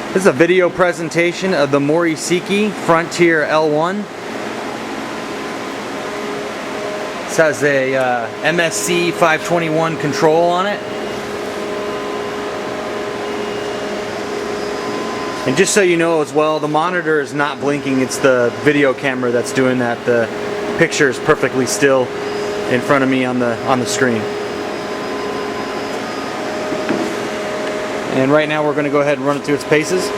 This is a video presentation of the Mori Seiki Frontier L1. This has a MSC 521 control on it. And just so you know as well, the monitor is not blinking, it's the video camera that's doing that. The picture is perfectly still in front of me on the screen. And right now we're going to go ahead and run it through its paces.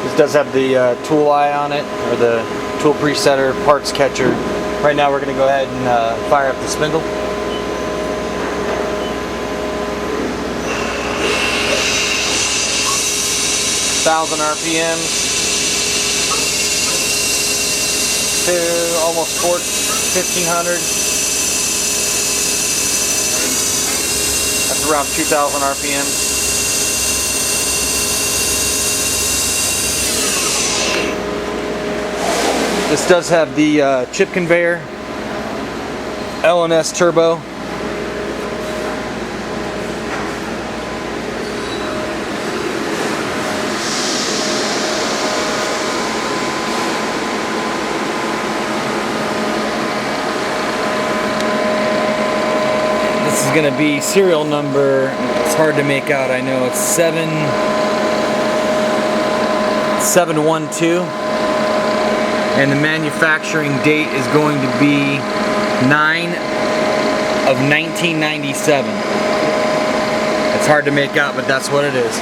This does have the tool eye on it, or the tool presetter, parts catcher. Right now we're going to go ahead and fire up the spindle. Thousand RPMs to almost 1500. That's around 2000 RPMs. This does have the chip conveyor, L&S turbo. This is going to be serial number, it's hard to make out, I know, it's 712. And the manufacturing date is going to be 9 of 1997. It's hard to make out, but that's what it is.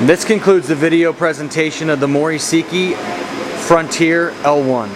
This concludes the video presentation of the Mori Seiki Frontier L1.